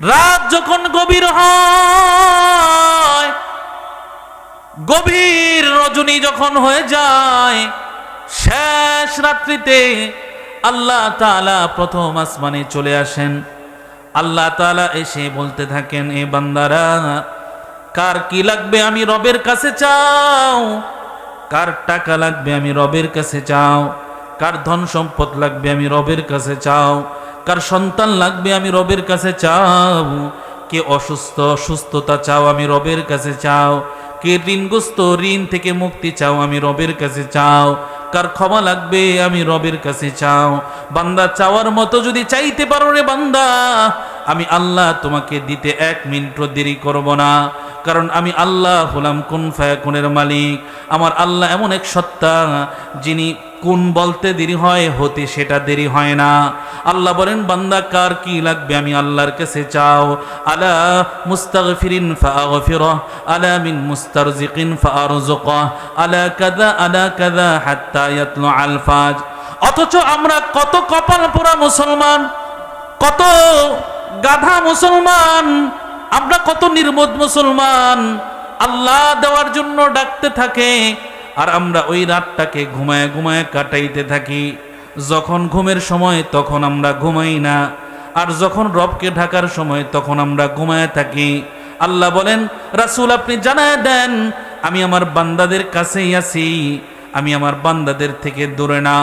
রাত যখন গভীর হয়, গভীর রজনী যখন হয়ে যায়, শেষ রাত্রিতে আল্লাহ তাআলা প্রথম আসমানে চলে আসেন। আল্লাহ তাআলা এসে বলতে থাকেন, এ বান্দারা, কার কি লাগবে আমি রবের কাছে চাও, কার টাকা লাগবে আমি রবের কাছে চাও, কার ধন সম্পদ লাগবে আমি রবের কাছে চাও, কার সন্তান লাগবে আমি রবের কাছে চাও, কে অসুস্থ সুস্থতা চাও আমি রবের কাছে চাও, কে ঋণগ্রস্ত ঋণ থেকে মুক্তি চাও আমি রবের কাছে চাও, কার ক্ষমা লাগবে আমি রবের কাছে চাও। বান্দা চাওয়ার মতো যদি চাইতে পারো রে বান্দা, আমি আল্লাহ তোমাকে দিতে 1 মিনিটও দেরি করব না, কারণ আমি আল্লাহ হলাম কুন ফায়াকুনের মালিক। আমার আল্লাহ এমন এক সত্তা যিনি কোন বলতে দেরি হয়, হতে সেটা দেরি হয় না। আল্লাহ বলেন, বান্দা কার কি লাগবে আমি আল্লাহর কাছে চাও। আলা মুস্তাগফিরিন ফাগফিরাহ, আলা মিন মুস্তারজিকিন ফারযুকাহ, আলা কাযা হাত্তা ইয়াতলু আল ফাজ। অথচ আমরা কত কপাল পোড়া মুসলমান, কত গাধা মুসলমান, আমরা কত নির্বোধ মুসলমান, আল্লাহ দেওয়ার জন্য ডাকতে থাকে, আর আমরা ওই রাতটাকে ঘুমায় ঘুমায় কাটাইতে থাকি। যখন ঘুমের সময় তখন আমরা ঘুমাই না, আর যখন রবকে ঢাকার সময় তখন আমরা ঘুমায় থাকি। আল্লাহ বলেন, রাসূল আপনি জানায় দেন, আমি আমার বান্দাদের কাছেই আছি, আমি আমার বান্দাদের থেকে দূরে না।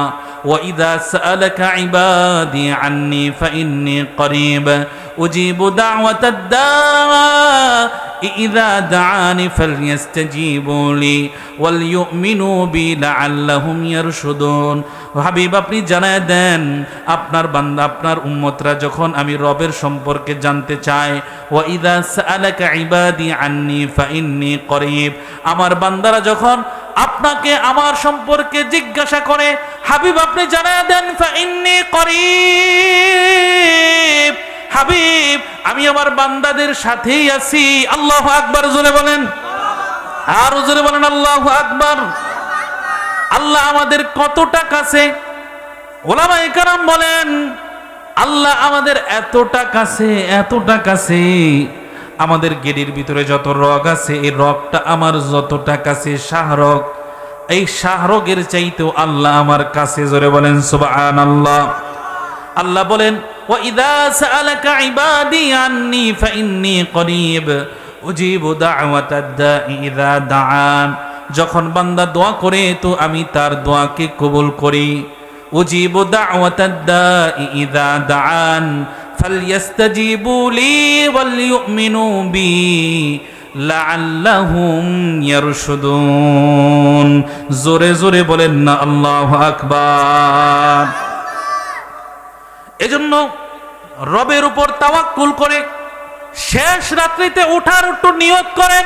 وَإِذَا سَأَلَكَ عِبَادِي عَنِّي فَإِنِّي قَرِيبٌ أُجِيبُ دَعْوَةَ الدَّاعِ إِذَا دَعَانِ فَلْيَسْتَجِيبُوا لِي وَلْيُؤْمِنُوا بِي لَعَلَّهُمْ يَرْشُدُونَ। হাবিব আপনি জানায় দেন, আপনার বান্দা আপনার উম্মতরা যখন আমি রবের সম্পর্কে জানতে চায়, وَإِذَا سَأَلَكَ عِبَادِي عَنِّي فَإِنِّي قَرِيبٌ, আমার বান্দারা যখন আপনাকে আমার সম্পর্কে জিজ্ঞাসা করে, হাবিব আপনি জানায় দেন, ফাইন্নী করিব, হাবিব আমি আমার বান্দাদের সাথেই আছি। আল্লাহু আকবার, জোরে বলেন, আর জোরে বলেন আল্লাহু আকবার। আল্লাহ আমাদের কতটা কাছে, ওলামায়ে কেরাম বলেন আল্লাহ আমাদের এতটা কাছে, এতটা কাছে, আমাদের গেডির ভিতরে যত রগ আছে, এই রগটা আমার যতটা কাছে শাহরগ, এই শাহরগের চাইতেও আল্লাহ আমার কাছে। জোরে বলেন সুবহানাল্লাহ। আল্লাহ বলেন, ওয়াইদা সাআলাকা ইবাদি আন্নী ফাইন্নী করিব উজিবু দাওয়াতাদ দাঈ ইযা দাআন, যখন বান্দা দোয়া করে তো আমি তার দোয়াকে কবুল করি। উজিবু দাওয়াতাদ দাঈ ইযা দাআন ফালইস্তাজিবু লি ওয়ালইউমিনু বি লাআল্লাহুম ইয়ারশুদুন। জোরে জোরে বলেন না আল্লাহু আকবার। এজন্য রবের উপর তাওয়াক্কুল করে শেষ রাত্রিতে ওঠার একটু নিয়ত করেন।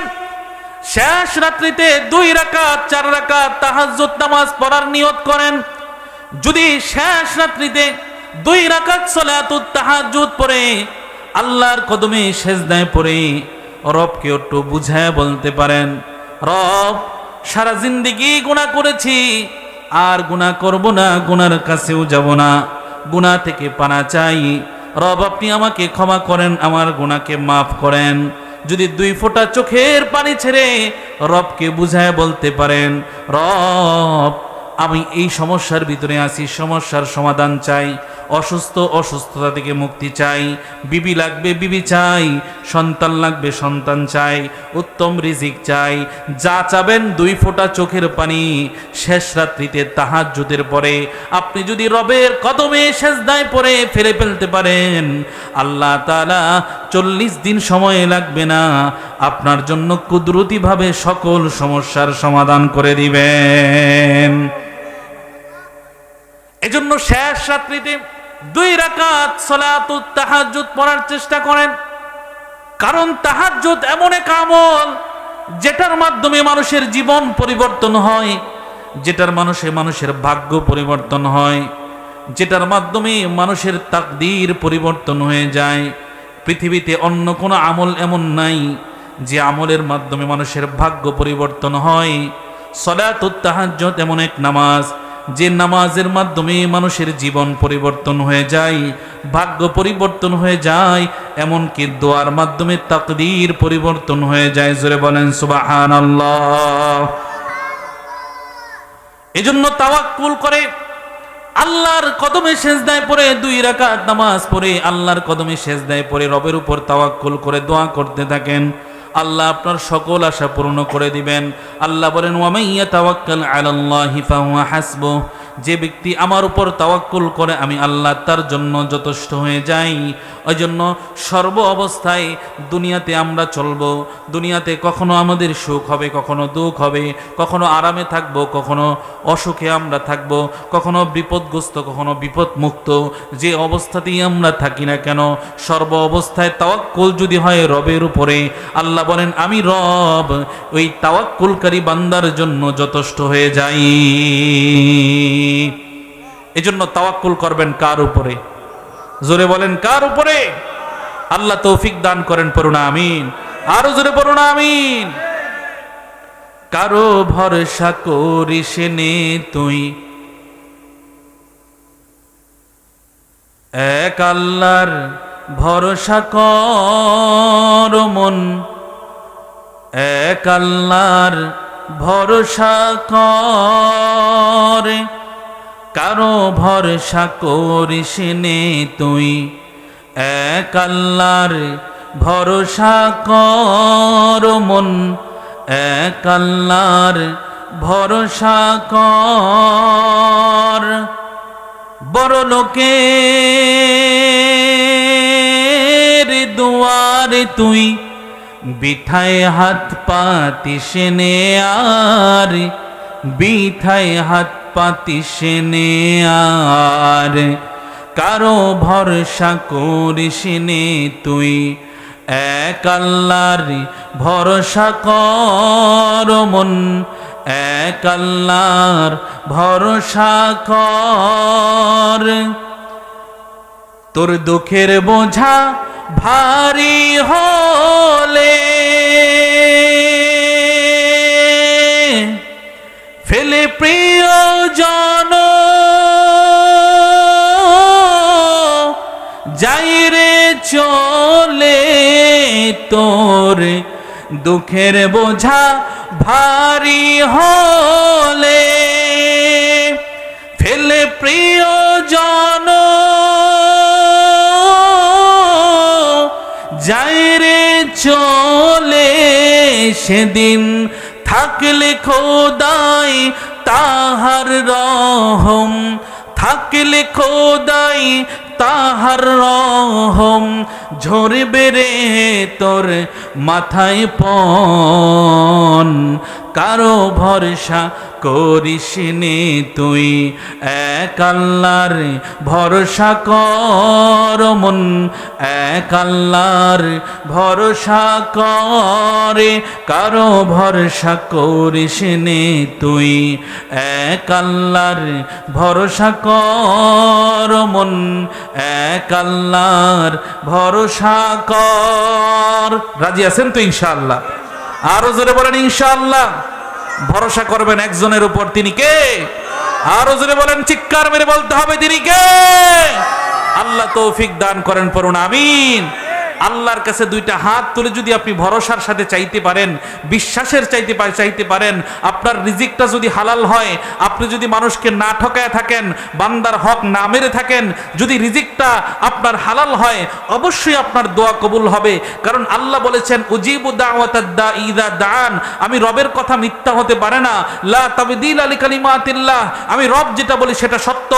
শেষ রাত্রিতে 2 রাকাত 4 রাকাত তাহাজ্জুদ নামাজ পড়ার নিয়ত করেন। যদি শেষ রাত্রিতে 2 রাকাত সালাতুত তাহাজ্জুদ পড়ে আল্লাহর কদমে সেজদায় পড়ে রবকে একটু বুঝায় বলতে পারেন, রব সারা জিন্দেগি গুনাহ করেছি, আর গুনাহ করব না, গুনার কাছেও যাব না, গুনাহ থেকে পানা চাই, রব আপনি আমাকে ক্ষমা করেন, আমার গুনাহকে মাফ করেন। যদি 2 ফোঁটা চোখের পানি ছেড়ে রবকে বুঝায় বলতে পারেন, রব আমি এই সমস্যার ভিতরে আছি, সমস্যার সমাধান চাই, অসুস্থতা থেকে মুক্তি চাই, বিবি লাগবে বিবি চাই, সন্তান লাগবে সন্তান চাই, উত্তম রিজিক চাই, যা চাবেন 2 ফোঁটা চোখের পানি শেষ রাত্রিতে তাহাজ্জুদের পরে আপনি যদি রবের কদমে সেজদায় পড়ে ফেলে ফেলতে পারেন, আল্লাহ তাআলা 40 দিন সময় লাগবে না, আপনার জন্য কুদরতিভাবে সকল সমস্যার সমাধান করে দিবেন। এজন্য শেষ রাত্রিতে 2 রাকাত সালাতুত তাহাজ্জুদ পড়ার চেষ্টা করেন, কারণ তাহাজ্জুদ এমন এক আমল যেটার মাধ্যমে মানুষের জীবন পরিবর্তন হয়, যেটার মানুষের ভাগ্য পরিবর্তন হয়, যেটার মাধ্যমে মানুষের তাকদীর পরিবর্তন হয়ে যায়। পৃথিবীতে অন্য কোনো আমল এমন নাই যে আমলের মাধ্যমে মানুষের ভাগ্য পরিবর্তন হয়। সালাতুত তাহাজ্জুদ এমন এক নামাজ যে নামাজের মাধ্যমে মানুষের জীবন পরিবর্তন হয়ে যায়, ভাগ্য পরিবর্তন হয়ে যায়, এমনকি দোয়ার মাধ্যমে তাকদীর পরিবর্তন হয়ে যায়। জোরে বলেন সুবহানাল্লাহ। এজন্য তাওয়াক্কুল করে আল্লাহর কদমে সেজদায় পড়ে 2 রাকাত নামাজ পড়ে আল্লাহর কদমে সেজদায় পড়ে রবের উপর তাওয়াক্কুল করে দোয়া করতে থাকেন, আল্লাহ আপনার সকল আশা পূর্ণ করে দিবেন। আল্লাহ বলেন ওয়া মাইয়া তাওয়াক্কাল আলাল্লাহি ফাহুয়া হাসবুহ, যে ব্যক্তি আমার উপর তাওয়াক্কুল করে আমি আল্লাহ তার জন্য যথেষ্ট হয়ে যাই। ওই জন্য সর্ব অবস্থায় দুনিয়াতে আমরা চলবো, দুনিয়াতে কখনো আমাদের সুখ হবে, কখনো দুঃখ হবে, কখনো আরামে থাকবো, কখনো অসুখে আমরা থাকবো, কখনো বিপদগ্রস্ত, কখনো বিপদমুক্ত। যে অবস্থাতেই আমরা থাকি না কেন, সর্ব অবস্থায় তাওয়াক্কুল যদি হয় রবের উপরে, আল্লাহ বলেন আমি রব ওই তাওয়াক্কুলকারী বান্দার জন্য যথেষ্ট হয়ে যাই। এজন্য তাওয়াক্কুল করবেন কার উপরে? জোরে বলেন কার উপরে? আল্লাহ তৌফিক দান করেন, পড়ুন আমিন। আরো জোরে পড়ুন আমিন। কারো ভরসা করিস নে তুই, এক আল্লাহর ভরসা কর মন, এক আল্লাহর ভরসা কর। কারো ভরসা করিস নে তুই, এক আল্লাহর ভরসা কর মন, এক আল্লাহর ভরসা কর। বড় লোকের দুয়ারে তুই বিঠায় হাত পাতিস নে আর, বিঠায় হাত পাতিস নে আর। কারো ভরসা করিস নে তুই, এক আল্লাহর ভরসা কর মন, এক আল্লাহর ভরসা কর। তোর দুঃখের বোঝা ভারী হলে ফেলে প্রিয়জন যাই রে চলে, তোর দুঃখের বোঝা ভারী হলে ফেলে প্রিয়জন যাই রে চলে। সেদিন থাকলে খোদাই তাহার রহম, থাকলে খোদাই তাহার রহম ঝরবে রে তোর মাথায় পন। কারো ভরসা করিস নে তুই, এক আল্লাহর ভরসা কর মন, এক আল্লাহর ভরসা করে। কারো ভরসা করিস নে তুই, এক আল্লাহর ভরসা কর মন, এক আল্লাহর ভরসা কর। রাজি আছেন তো ইনশাআল্লাহ? আরো জোরে বলেন ইনশাআল্লাহ। ভরসা করবেন একজনের উপর, তিনি কে? আরো জোরে বলেন, চিৎকার মেরে বলতে হবে তিনি কে? আল্লাহ তৌফিক দান করেন, পড়ুন আমিন। আল্লাহর কাছে 2টা হাত তুলে যদি আপনি ভরসার সাথে চাইতে পারেন, বিশ্বাসের চাইতে পারেন, আপনার রিজিকটা যদি হালাল হয়, আপনি যদি মানুষকে না ঠকায় থাকেন, বান্দার হক না মেরে থাকেন, যদি রিজিকটা আপনার হালাল হয়, অবশ্যই আপনার দোয়া কবুল হবে। কারণ আল্লাহ বলেছেন উজিবু দাওয়াতাদ দাঈ ইযা দাআন, আমি রবের কথা মিথ্যা হতে পারে না। লা তাবদীলা লিকালিমাতিল্লাহ, আমি রব যেটা বলি সেটা সত্য।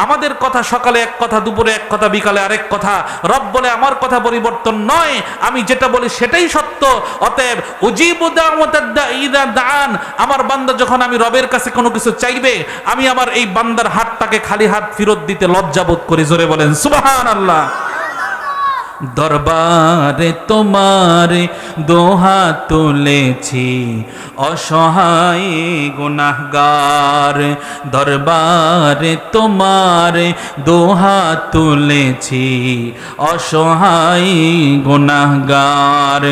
আমাদের কথা সকালে এক কথা, দুপুরে এক কথা, বিকালে আরেক কথা। রব বলে আমার কথা পরিবর্তন নয়, আমি যেটা বলি সেটাই সত্য। অতএব উজিবু দাওয়াতাদ দাঈ ইযা দাআন, আমার বান্দা যখন আমি রবের কাছে কোনো কিছু চাইবে, আমি আমার এই বান্দার হাতটাকে খালি হাত ফেরত দিতে লজ্জাবোধ করি। জোরে বলেন সুবহানাল্লাহ। দরবারে তোমার দোহাত তুলেছি অসহায় গুনাহগার, দরবারে তোমার দোহাত তুলেছি অসহায় গুনাহগার।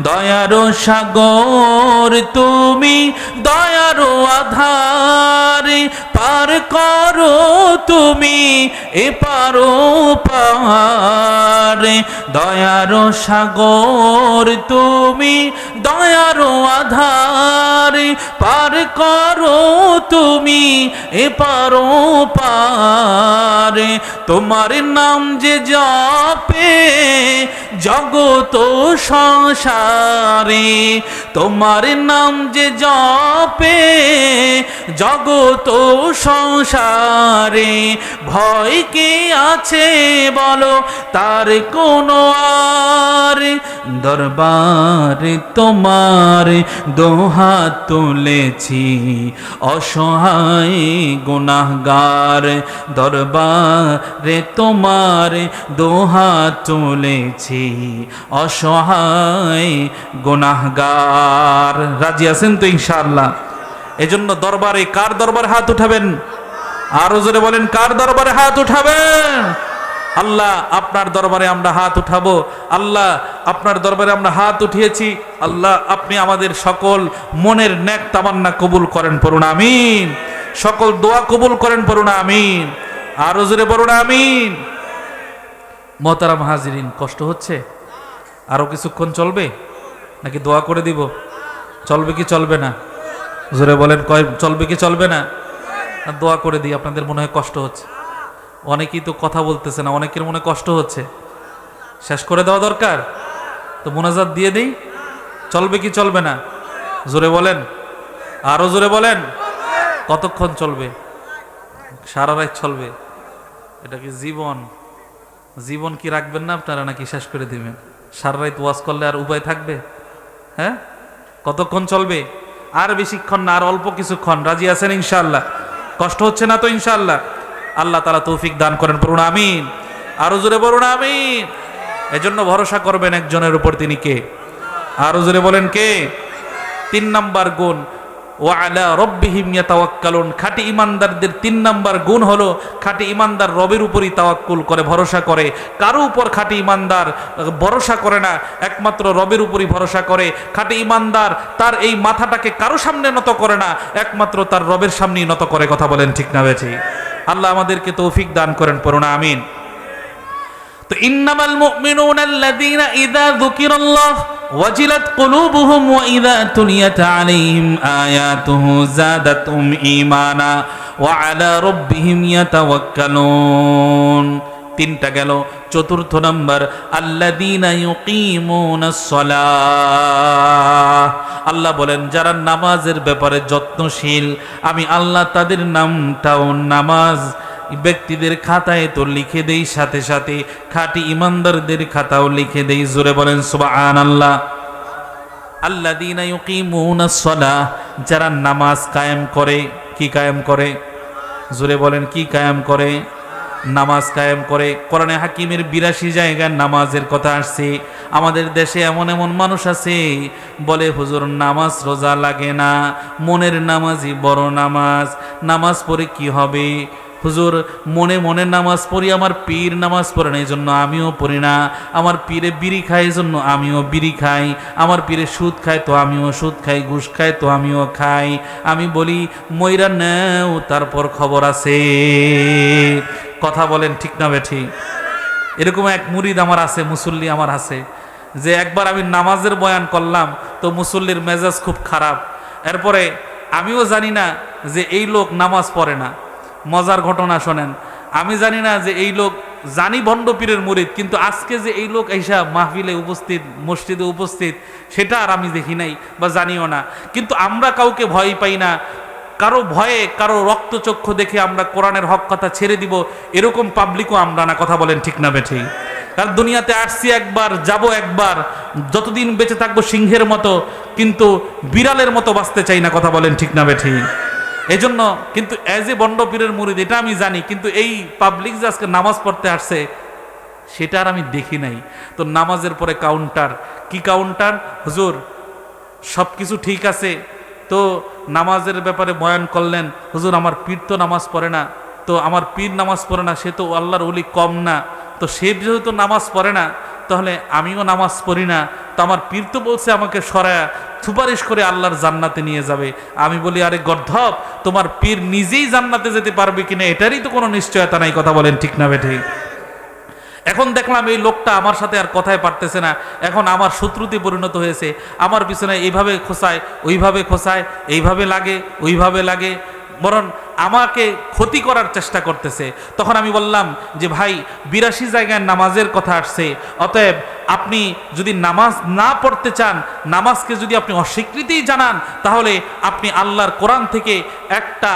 দয়ার সাগর তুমি, দয়ার আধার, পার করো তুমি এপার পার। দয়ার সাগর তুমি, দয়ার আধার, পার করো তুমি এপার পার। তোমার নাম যে জপে জগত সংসারে, তোমার নাম যে জপে জগত সংসারে, ভয় কে আছে বলো তার কোনো আর। দরবারে তোমার দোহাত তুলেছি অসহায় গুনাহগার, দরবারে তোমার দোহাত তুলেছি অসহায় গুনাহগার। রাজি আছেন তো ইনশাআল্লাহ? এজন্য দরবারে, কার দরবারে হাত উঠাবেন? আরো জোরে বলেন, কার দরবারে হাত উঠাবেন? আল্লাহ আপনার দরবারে আমরা হাত উঠাবো। আল্লাহ আপনার দরবারে আমরা হাত উঠিয়েছি। আল্লাহ আপনি আমাদের সকল মনের নেক তামান্না কবুল করেন, পড়ুন আমিন। সকল দোয়া কবুল করেন, পড়ুন আমিন। আরো জোরে পড়ুন আমিন। মোহতারাম হাজিরিন, কষ্ট হচ্ছে? আরো কিছুক্ষণ চলবে নাকি দোয়া করে দিব? চলবে কি চলবে না? জোরে বলেন, চলবে কি চলবে না? দোয়া করে দিই। আপনাদের মনে হয় কষ্ট হচ্ছে, অনেকেই তো কথা বলতেছে না, অনেকের মনে কষ্ট হচ্ছে। শেষ করে দেওয়া দরকার তো মোনাজাত দিয়ে দিই। চলবে কি চলবে না? জোরে বলেন, আরো জোরে বলেন। কতক্ষণ চলবে? সারা রাত চলবে। এটা কি জীবন? জীবন কি রাখবেন না আপনারা, নাকি শেষ করে দিবেন? সারা রাত ওয়াজ করলে আর উপায় থাকবে? হ্যাঁ, কতক্ষণ চলবে? আর বেশিক্ষণ না, আর অল্প কিছুক্ষণ। রাজি আছেন ইনশাআল্লাহ? কষ্ট হচ্ছে না তো ইনশাআল্লাহ? আল্লাহ তাআলা তৌফিক দান করেন, পড়ুন আমিন। আরো জোরে পড়ুন আমিন। এজন্য ভরসা করবেন একজনের উপর, তিনি কে? আরো জোরে বলেন, কে? 3 নাম্বার গুণ, ওয়া আলা রাব্বিহিম ইয়াতাওয়াক্কালুন। খাঁটি ইমানদারদের 3 নাম্বার গুণ হলো খাঁটি ইমানদার রবের উপরই তাওয়াক্কুল করে, ভরসা করে। কারো উপর খাঁটি ইমানদার ভরসা করে না, একমাত্র রবের উপরই ভরসা করে। খাঁটি ইমানদার তার এই মাথাটাকে কারো সামনে নত করে না, একমাত্র তার রবের সামনেই নত করে। কথা বলেন ঠিক না বেঠিক? আল্লাহ আমাদেরকে তৌফিক দান করেন, পড়ুন আমিন। তো ইন্নামাল মুমিনুনা আল্লাযীনা ইযা যুকিরাল্লাহ ওয়াজিলাত কুলুবুহুম ওয়া ইযা তুলিয়াত আলাইহিম আয়াতুহু যাদাতুহুম ঈমানা ওয়া আলা রাব্বিহিম ইয়াতাওয়াক্কালুন। 3টা গেল। 4th নাম্বার, আল্লাযীনা ইউকিমুনাস সালাহ। আল্লাহ বলেন যারা নামাজের ব্যাপারে যত্নশীল, আমি আল্লাহ তাদের নামটাও নামাজ ব্যক্তিদের খাতায় তো লিখে দেই, সাথে সাথে খাঁটি ইমানদারদের খাতাও লিখে দেই। জোরে বলেন সুবহানাল্লাহ। আল্লাযীনা ইউকিমুনাস সালাহ, যারা নামাজ কায়েম করে। কি কায়েম করে? জোরে বলেন, কি কায়েম করে? নামাজ কায়েম করে। কোরআনে হাকিমের 82 জায়গায় নামাজের কথা আসছে। আমাদের দেশে এমন এমন মানুষ আছে বলে, হুজুর নামাজ রোজা লাগে না, মনের নামাজই বড় নামাজ, নামাজ পড়ে কি হবে? হুজুর মনে মনে নামাজ পড়ি, আমার পীর নামাজ পড়ে না এই জন্য আমিও পড়ি না, আমার পীরে বিড়ি খায় এই জন্য আমিও বিড়ি খাই, আমার পীরে সুদ খায় তো আমিও সুদ খাই, ঘুষ খায় তো আমিও খাই। আমি বলি ময়রা নেও, তারপর খবর আছে। কথা বলেন ঠিক না বেঠি? এরকম এক মুরিদ আমার আছে, মুসল্লি আমার আছে, যে একবার আমি নামাজের বয়ান করলাম তো মুসল্লির মেজাজ খুব খারাপ। এরপরে আমিও জানি না যে এই লোক নামাজ পড়ে না। মজার ঘটনা শোনেন, আমি জানি না যে এই লোক, জানি ভণ্ড পীরের মুরিদ, কিন্তু আজকে যে এই লোক এইসা মাহফিলে উপস্থিত, মসজিদে উপস্থিত, সেটা আর আমি দেখি নাই বা জানিও না। কিন্তু আমরা কাউকে ভয় পাই না, কারো ভয়ে, কারো রক্তচক্ষু দেখে আমরা কোরআনের হক কথা ছেড়ে দিব, এরকম পাবলিকও আমরা না। কথা বলেন ঠিক না বেঠি? কারণ দুনিয়াতে আসছি একবার, যাব একবার, যতদিন বেঁচে থাকবো সিংহের মতো, কিন্তু বিড়ালের মতো বাঁচতে চাই না। কথা বলেন ঠিক না বেঠি? এজন্য কিন্তু এজ এ বন্ড পীরের মুরিদ এটা আমি জানি, কিন্তু এই পাবলিক যে আজকে নামাজ পড়তে আসছে, সেটা আর আমি দেখি নাই। তো নামাজের পরে কাউন্টার, কি কাউন্টার? হুজুর সব কিছু ঠিক আছে, তো নামাজের ব্যাপারে বয়ান করলেন, হুজুর আমার পীর তো নামাজ পড়ে না, তো আমার পীর নামাজ পড়ে না, সে তো আল্লাহর ওলি কম না, তো সে যেহেতু নামাজ পড়ে না তাহলে আমিও নামাজ পড়ি না, তো আমার পীর তো বলছে আমাকে সরায়া সুপারিশ করে আল্লাহর জান্নাতে নিয়ে যাবে। আমি বলি আরে গর্ধব, তোমার পীর নিজেই জান্নাতে যেতে পারবে কিনা এটারই তো কোনো নিশ্চয়তা নাই। কথা বলেন ঠিক না বেঠি? এখন দেখলাম এই লোকটা আমার সাথে আর কথায় পারতেছে না, এখন আমার শত্রুতে পরিণত হয়েছে, আমার পিছনে এইভাবে খোঁচায়, ওইভাবে খোঁচায়, এইভাবে লাগে, ওইভাবে লাগে, বরং আমাকে ক্ষতি করার চেষ্টা করতেছে। তখন আমি বললাম যে ভাই 82 জায়গায় নামাজের কথা আসছে, অতএব আপনি যদি নামাজ না পড়তে চান, নামাজকে যদি আপনি অস্বীকৃতি জানান, তাহলে আপনি আল্লাহর কোরআন থেকে একটা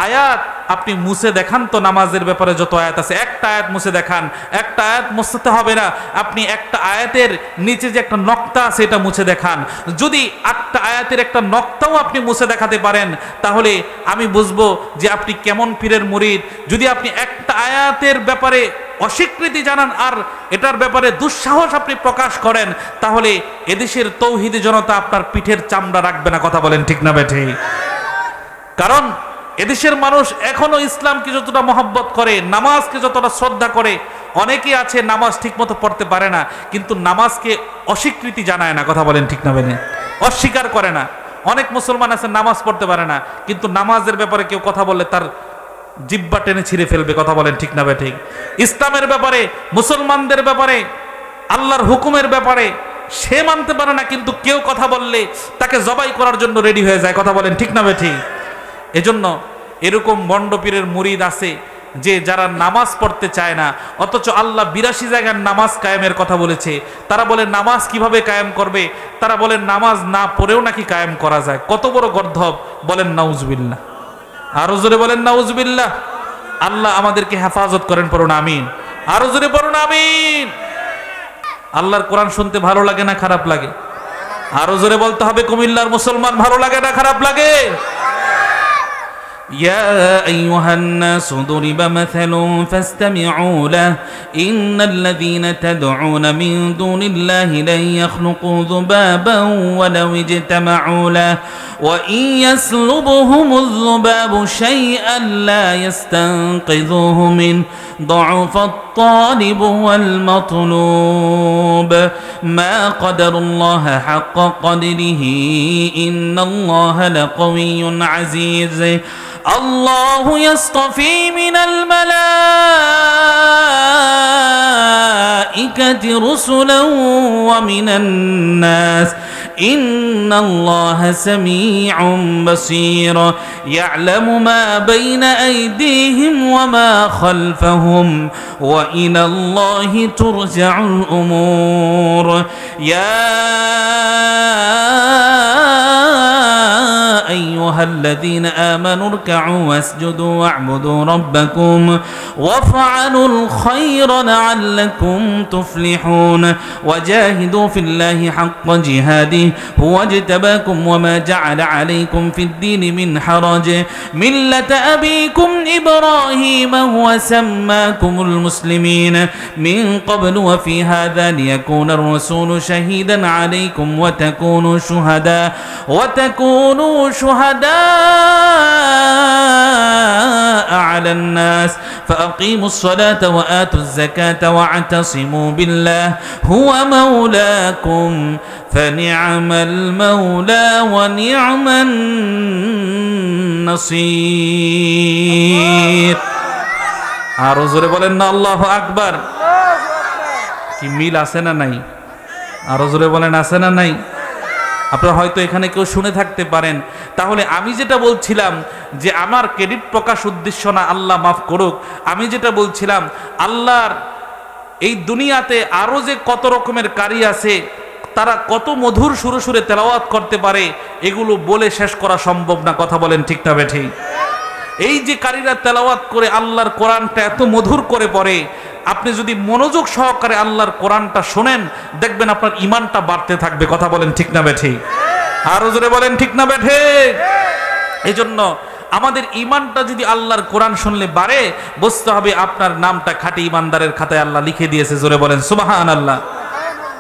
আয়াত আপনি মুছে দেখান তো। নামাজের ব্যাপারে যত আয়াত আছে একটা আয়াত মুছে দেখান। একটা আয়াত মুছতে হবে না, আপনি একটা আয়াতের নিচে যে একটা নক্তা আছে এটা মুছে দেখান। যদি 8টা আয়াতের একটা নক্তাও আপনি মুছে দেখাতে পারেন, তাহলে আমি বুঝবো যে আপনি কেমন পীরের মুরিদ। যদি আপনি একটা আয়াতের ব্যাপারে অস্বীকৃতি জানান আর এটার ব্যাপারে দুঃসাহস আপনি প্রকাশ করেন, তাহলে এদেশের তৌহিদি জনতা আপনার পিঠের চামড়া রাখবে না। কথা বলেন ঠিক না বেঠি? কারণ এদেশের মানুষ এখনো ইসলামকে যতটা মহব্বত করে, নামাজকে যতটা শ্রদ্ধা করে, অনেকেই আছে নামাজ ঠিক মতো পড়তে পারে না, কিন্তু নামাজকে অস্বীকৃতি জানায় না। কথা বলেন ঠিক না বেনে? অস্বীকার করে না। অনেক মুসলমান আছে নামাজ পড়তে পারে না, কিন্তু নামাজের ব্যাপারে কেউ কথা বললে তার জিব্বা টেনে ছিঁড়ে ফেলবে। কথা বলেন ঠিক না বেঠিক? ইসলামের ব্যাপারে, মুসলমানদের ব্যাপারে, আল্লাহর হুকুমের ব্যাপারে সে মানতে পারে না, কিন্তু কেউ কথা বললে তাকে জবাই করার জন্য রেডি হয়ে যায়। কথা বলেন ঠিক না বেঠিক? এজন্য এরকম বন্ড পীরের মুরিদ আছে যে যারা নামাজ পড়তে চায় না, অথচ আল্লাহ 82 জায়গায় নামাজ কায়েমের কথা বলেছে। তারা বলে নামাজ কিভাবে কায়েম করবে? তারা বলেন নামাজ না পড়েও নাকি কায়েম করা যায়। কত বড় গর্ধব! বলেন নাউজুবিল্লাহ। আরো জোরে বলেন নাউজুবিল্লাহ। আল্লাহ আমাদেরকে হেফাজত করেন, পড়ুন আমিন। আরো জোরে পড়ুন আমিন। আল্লাহর কোরআন শুনতে ভালো লাগে না খারাপ লাগে? আরো জোরে বলতে হবে কুমিল্লার মুসলমান, ভালো লাগে না খারাপ লাগে? يا أيها الناس ضرب مثل فاستمعوا له إن الذين تدعون من دون الله لن يخلقوا ذبابا ولو اجتمعوا له وإن يسلبهم الذباب شيئا لا يستنقذوه منه ضعف الطالب والمطلوب ما قدر الله حق قدره إن الله لقوي عزيز الله يصطفي من الملائكة رسلا ومن الناس إن الله سميع بصير يعلم ما بين أيديهم وما خلفهم وإلى الله ترجع الأمور يا أيها الذين آمنوا اركعوا واسجدوا واعبدوا ربكم وافعلوا الخير لعلكم تفلحون وجاهدوا في الله حق جهاده هو اجتباكم وما جعل عليكم في الدين من حرج ملة أبيكم إبراهيم هو سماكم المسلمين من قبل وفي هذا ليكون الرسول شهيدا عليكم وتكونوا شهداء على الناس فأقيموا الصلاة وآتوا الزكاة واعتصموا بالله هو مولاكم فنعم المولى ونعم النصير আরো জোরে বলেন না আল্লাহু আকবার। কি মিল আছে না নাই? আরো জোরে বলেন আছে না নাই? আপনারা হয়তো এখানে কেউ শুনে থাকতে পারেন। তাহলে আমি যেটা বলছিলাম যে আমার ক্রেডিট প্রকাশ উদ্দেশ্য না, আল্লাহ মাফ করুক। আমি যেটা বলছিলাম আল্লাহর এই দুনিয়াতে আরো যে কত রকমের কারি আছে, তারা কত মধুর সুরে সুরে তেলাওয়াত করতে পারে, এগুলো বলে শেষ করা সম্ভব না। কথা বলেন ঠিক না বেঠিক? এই যে কারীরা তেলাওয়াত করে আল্লাহর কোরআনটা এত মধুর করে পড়ে, আপনি যদি মনোযোগ সহকারে আল্লাহর কোরআনটা শোনেন, দেখবেন আপনার ঈমানটা বাড়তে থাকবে। কথা বলেন ঠিক না বেঠিক? আরো জোরে বলেন ঠিক না বেঠিক? এই জন্য আমাদের ইমানটা যদি আল্লাহর কোরআন শুনলে বাড়ে, বুঝতে হবে আপনার নামটা খাঁটি ইমানদারের খাতায় আল্লাহ লিখে দিয়েছে। জোরে বলেন সুবহানাল্লাহ।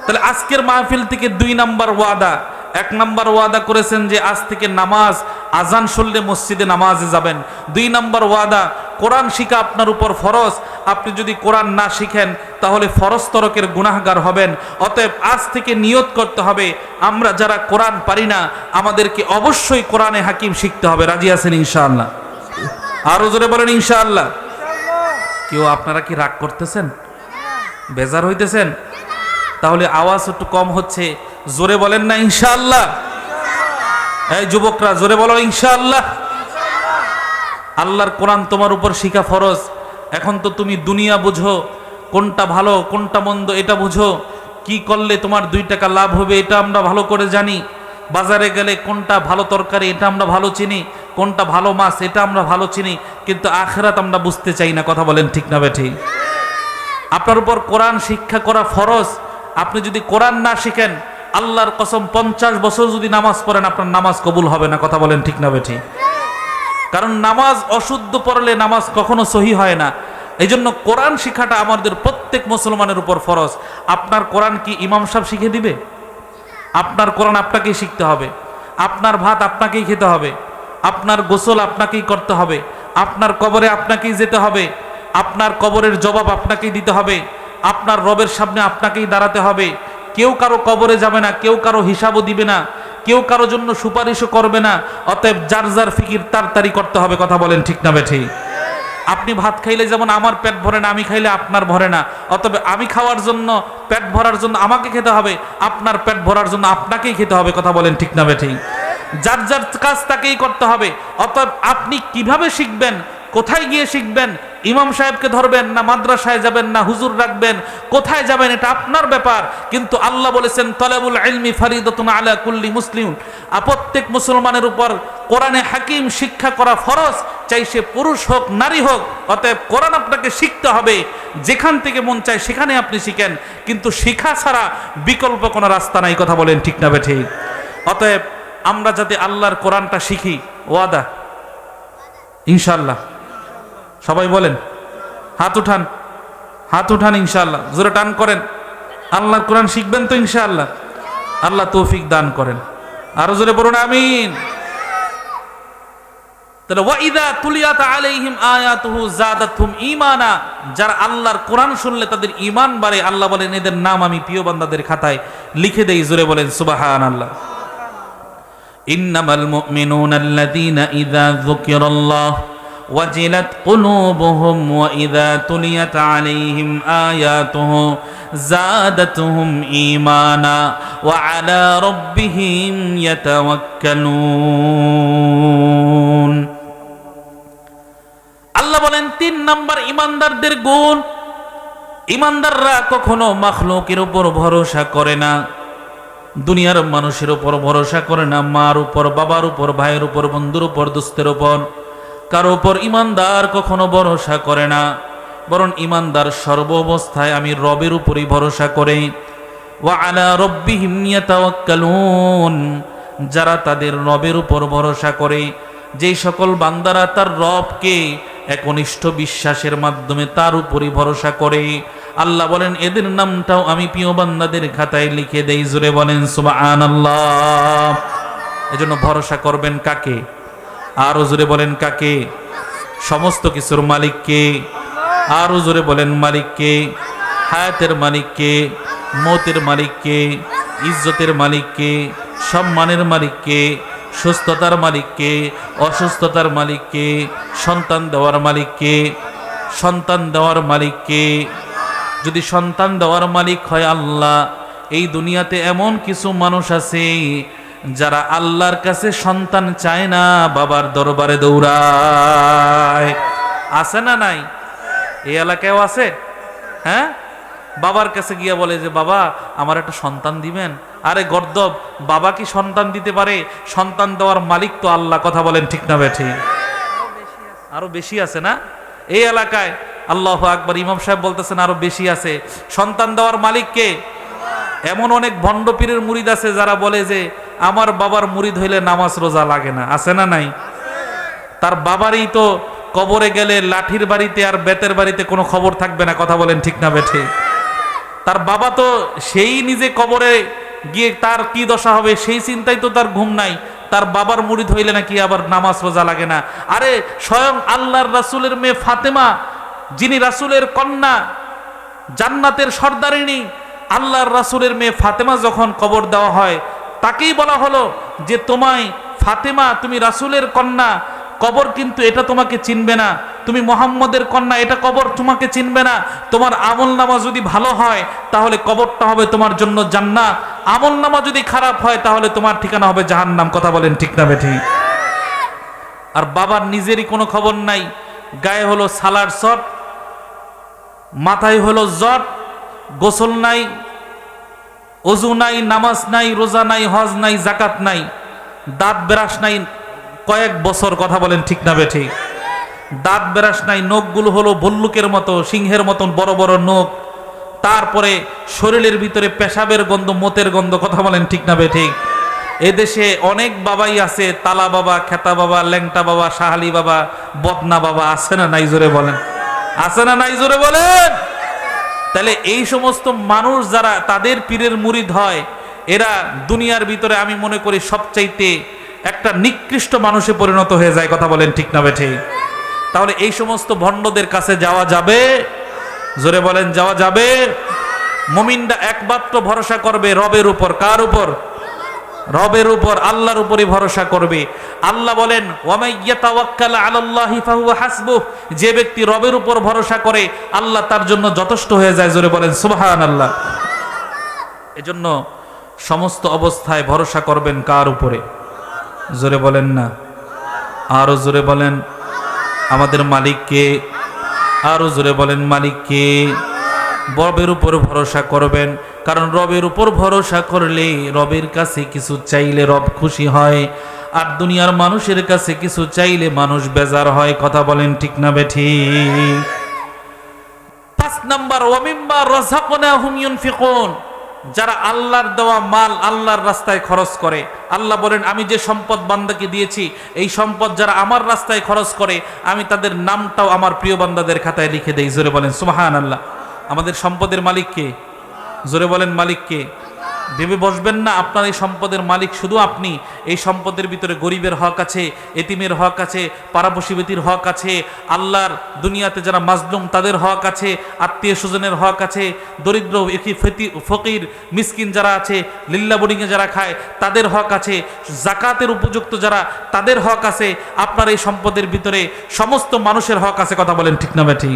তাহলে আজকের মাহফিল থেকে 2 নাম্বার ওয়াদা। 1 নাম্বার ওয়াদা করেছেন যে আজ থেকে নামাজ আজান শুনলে মসজিদে নামাজে যাবেন। 2 নাম্বার ওয়াদা, কোরআন শিখা আপনার উপর ফরজ। আপনি যদি কোরআন না শিখেন তাহলে ফরজ তরকের গুনাহগার হবেন। অতএব আজ থেকে নিয়ত করতে হবে, আমরা যারা কোরআন পারি না আমাদেরকে অবশ্যই কোরআনে হাকিম শিখতে হবে। রাজি আছেন ইনশাআল্লাহ? আরো জোরে বলেন ইনশাআল্লাহ। কেউ আপনারা কি রাগ করতেছেন, বেজার হইতেছেন? তাহলে আওয়াজ একটু কম হচ্ছে, জোরে বলেন না ইনশাআল্লাহ। এই যুবকরা জোরে বলো ইনশাআল্লাহ। আল্লাহর কোরআন তোমার উপর শিখা ফরজ। এখন তো তুমি দুনিয়া বুঝো, কোনটা ভালো কোনটা মন্দ এটা বুঝো, কি করলে তোমার 2 টাকা লাভ হবে এটা আমরা ভালো করে জানি। বাজারে গেলে কোনটা ভালো তরকারি এটা আমরা ভালো চিনি, কোনটা ভালো মাছ এটা আমরা ভালো চিনি, কিন্তু আখিরাত আমরা বুঝতে চাই না। কথা বলেন ঠিক না বেঠিক? আপনার উপর কোরআন শিক্ষা করা ফরজ। আপনি যদি কোরআন না শিখেন, আল্লাহর কসম 50 বছর যদি নামাজ পড়েন আপনার নামাজ কবুল হবে না। কথা বলেন ঠিক না বেঠিক? কারণ নামাজ অশুদ্ধ পড়লে নামাজ কখনো সহি হয় না। এই জন্য কোরআন শিক্ষাটা আমাদের প্রত্যেক মুসলমানের উপর ফরজ। আপনার কোরআন কি ইমাম সাহেব শিখে দিবে? আপনার কোরআন আপনাকেই শিখতে হবে। আপনার ভাত আপনাকেই খেতে হবে। আপনার গোসল আপনাকেই করতে হবে। আপনার কবরে আপনাকেই যেতে হবে। আপনার কবরের জবাব আপনাকেই দিতে হবে। আপনার রবের সামনে আপনাকেই দাঁড়াতে হবে। কেউ কারো কবরে যাবে না, কেউ কারো হিসাবও দিবে না, কেউ কারো জন্য সুপারিশও করবে না। অতএব যার যার ফিকির তাড়াতাড়ি করতে হবে। কথা বলেন ঠিক না বেঠিক? আপনি ভাত খাইলে যেমন আমার পেট ভরে না, আমি খাইলে আপনার ভরে না। অতএব আমি খাওয়ার জন্য, পেট ভরার জন্য আমাকে খেতে হবে, আপনার পেট ভরার জন্য আপনাকেই খেতে হবে। কথা বলেন ঠিক না বেঠিক? যার যার কাজ তাকেই করতে হবে। অতএব আপনি কিভাবে শিখবেন, কোথায় গিয়ে শিখবেন, ইমাম সাহেবকে ধরবেন না মাদ্রাসায় যাবেন না হুজুর রাখবেন, কোথায় যাবেন এটা আপনার ব্যাপার। কিন্তু আল্লাহ বলেছেন তলাবুল ইলমি ফরিদাতুন আলা কুল্লি মুসলিম, প্রত্যেক মুসলমানের উপর কোরআনে হাকিম শিক্ষা করা ফরজ, চাই সে পুরুষ হোক নারী হোক। অতএব কোরআন আপনাকে শিখতে হবে। যেখান থেকে মন চায় সেখানে আপনি শিখেন, কিন্তু শিখা ছাড়া বিকল্প কোনো রাস্তা নাই। কথা বলেন ঠিক না বেঠিক? অতএব আমরা যাতে আল্লাহর কোরআনটা শিখি, ওয়াদা ইনশাআল্লাহ। সবাই বলেন, হাত উঠান, হাত উঠান ইনশাআল্লাহ। জোরে টান করেন। আল্লাহর কোরআন শিখবেন তো ইনশাআল্লাহ? আল্লাহ তৌফিক দান করেন। আরো জোরে বলুন আমিন। তাহলে ওয়াইদা তুলিয়াত আলাইহিম আয়াতুহু যাদাতহুম ঈমানা, যারা আল্লাহর কোরআন শুনলে তাদের ঈমান বাড়ে। আল্লাহ বলেন এদের নাম আমি প্রিয় বান্দাদের খাতায় লিখে দেই। জোরে বলেন সুবহানাল্লাহ। ইন্নামাল মুমিনুনা আল্লাযীনা ইযা যুকিরাল্লাহ ওয়াজিলাত কুলুবুহুম ওয়া ইযা তুলিয়াত আলাইহিম আয়াতুহু যাদাতহুম ঈমানা ওয়া আলা রাব্বিহিম ইয়াতাওয়াক্কালুন। আল্লাহ বলেন 3 নাম্বার ইমানদারদের গুণ, ইমানদাররা কখনো মাখলুকের উপর ভরসা করে না, দুনিয়ার মানুষের উপর ভরসা করে না, মার উপর, বাবার উপর, ভাইয়ের উপর, বন্ধুর উপর, দোস্তের উপর, কারো উপর ইমানদার কখনো ভরসা করে না। বরং ইমানদার সর্ব অবস্থায় আমি রবের উপরই ভরসা করে। ওয়া আলা রাব্বিহিম ইয়াতাওয়াক্কালুন, যারা তাদের রবের উপর ভরসা করে, যেই সকল বান্দারা তার রবকে একনিষ্ঠ বিশ্বাসের মাধ্যমে তার উপরই ভরসা করে, আল্লাহ বলেন এদের নামটাও আমি প্রিয় বান্দাদের খাতায় লিখে দেই। জোরে বলেন সুবহানাল্লাহ। এজন্য ভরসা করবেন কাকে? আরো জোরে বলেন কাকে? সমস্ত কিছুর মালিককে। আরো জোরে বলেন মালিককে। হায়াতের মালিককে, মৌতের মালিককে, ইজ্জতের মালিককে, সম্মানের মালিককে, সুস্থতার মালিককে, অসুস্থতার মালিককে, সন্তান দেওয়ার মালিককে, সন্তান দেওয়ার মালিককে। যদি সন্তান দেওয়ার মালিক হয় আল্লাহ, এই দুনিয়াতে এমন কিছু মানুষ আছে যারা আল্লাহর কাছে সন্তান চায় না, বাবার দরবারে দৌড়ায়। আছে না নাই? এই এলাকায়ও আছে। হ্যাঁ, বাবার কাছে গিয়া বলে যে বাবা আমার একটা সন্তান দিবেন। আরে গর্দব, বাবা কি সন্তান দিতে পারে? সন্তান দেওয়ার মালিক তো আল্লাহ। কথা বলেন ঠিক না বেঠিক? আরো বেশি আছে না এই এলাকায়? আল্লাহু আকবার। ইমাম সাহেব বলতেছেন আরো বেশি আছে। সন্তান দেওয়ার মালিক কে? এমন অনেক ভণ্ড পীরের মুরিদ আছে যারা বলে যে আমার বাবার মুরিদ হইলে নামাজ রোজা লাগে না। আছে না নাই? তার বাবারই তো কবরে গেলে লাঠির বাড়িতে আর বেতের বাড়িতে কোনো খবর থাকবে না, কথা বলেন ঠিক না বেঠে? তার বাবা তো সেই নিজে কবরে গিয়ে তার কি দশা হবে সেই চিন্তাই তো তার ঘুম নাই। তার বাবার মুরিদ হইলে নাকি আবার নামাজ রোজা লাগে না? আরে স্বয়ং আল্লাহর রাসূলের মেয়ে ফাতেমা, যিনি রাসূলের কন্যা, জান্নাতের সর্দারিনী, আল্লাহর রাসূলের মেয়ে ফাতেমা যখন কবর দেওয়া হয়, তাকেই বলা হলো যে তোমায় ফাতেমা, তুমি রাসূলের কন্যা, কবর কিন্তু এটা তোমাকে চিনবে না, তুমি মুহাম্মদের কন্যা, এটা কবর তোমাকে চিনবে না। তোমার আমলনামা যদি ভালো হয় তাহলে কবরটা হবে তোমার জন্য জান্নাত, আমলনামা যদি খারাপ হয় তাহলে তোমার ঠিকানা হবে জাহান্নাম, কথা বলেন ঠিক না বেঠি? আর বাবার নিজেরই কোনো খবর নাই, গায়ে হলো সালার শট, মাথায় হলো জট, গোসল নাই, ওযু নাই, নামাজ নাই, রোজা নাই, হজ নাই, যাকাত নাই, দাঁত ব্রাশ নাই কয়েক বছর, কথা বলেন ঠিক না বেঠি? দাঁত ব্রাশ নাই, নখগুলো হলো ভল্লুকের মতো, সিংহের মতন বড় বড় নখ, তারপরে শরীরের ভিতরে পেশাবের গন্ধ, মতের গন্ধ, কথা বলেন ঠিক না বেঠি? এদেশে অনেক বাবাই আছে, তালা বাবা, খেতা বাবা, ল্যাংটা বাবা, শাহালি বাবা, বদনা বাবা, আছে না নাই জোরে বলেন? আছে না নাই জোরে বলেন? তাহলে এই সমস্ত মানুষ যারা তাদের পীরের মুরিদ হয়, এরা দুনিয়ার ভিতরে আমি মনে করি সবচাইতে একটা নিকৃষ্ট মানুষে পরিণত হয়ে যায়, কথা বলেন ঠিক না বেঠে? তাহলে এই সমস্ত ভণ্ডদের কাছে যাওয়া যাবে? জোরে বলেন, যাওয়া যাবে? মুমিনরা একমাত্র ভরসা করবে রবের উপর। কার উপর? রবের উপর, আল্লাহর উপরই ভরসা করবে। আল্লাহ বলেন ওয়ামাই ইয়াতাওয়াক্কাল আলাল্লাহি ফাহুয়া হাসবুহ, যে ব্যক্তি রবের উপর ভরসা করে আল্লাহ তার জন্য যথেষ্ট হয়ে যায়। জোরে বলেন সুবহানাল্লাহ। এজন্য সমস্ত অবস্থায় ভরসা করবেন কার উপরে? জোরে বলেন না, আরো জোরে বলেন, আমাদের মালিককে। আরো জোরে বলেন, মালিককে। রবের উপর ভরসা করবেন, কারণ রবের উপর ভরসা করলে রবের কাছে কিছু চাইলে রব খুশি হয়, আর দুনিয়ার মানুষের কাছে কিছু চাইলে মানুষ বেজার হয়, কথা বলেন ঠিক না বেঠি? 5 নাম্বার, ওয়া মিম্মা রাযাকনাহুম ইউনফিকুন, যারা আল্লাহর দেওয়া মাল আল্লাহর রাস্তায় খরচ করে। আল্লাহ বলেন আমি যে সম্পদ বান্দাকে দিয়েছি, এই সম্পদ যারা আমার রাস্তায় খরচ করে আমি তাদের নামটাও আমার প্রিয় বান্দাদের খাতায় লিখে দেই। জোরে বলেন সুবহানাল্লাহ। আমাদের সম্পদের মালিক কে? জোরে বলেন, মালিক কে? ভেবে বসবেন না আপনার এই সম্পদের মালিক শুধু আপনি। এই সম্পদের ভিতরে গরিবের হক আছে, এতিমের হক আছে, পাড়াপড়শির হক আছে, আল্লাহর দুনিয়াতে যারা মাজলুম তাদের হক আছে, আত্মীয় স্বজনের হক আছে, দরিদ্র ফকির মিসকিন যারা আছে, লিল্লা বোর্ডিংয়ে যারা খায় তাদের হক আছে, জাকাতের উপযুক্ত যারা তাদের হক আছে। আপনার এই সম্পদের ভিতরে সমস্ত মানুষের হক আছে, কথা বলেন ঠিক না বেঠি?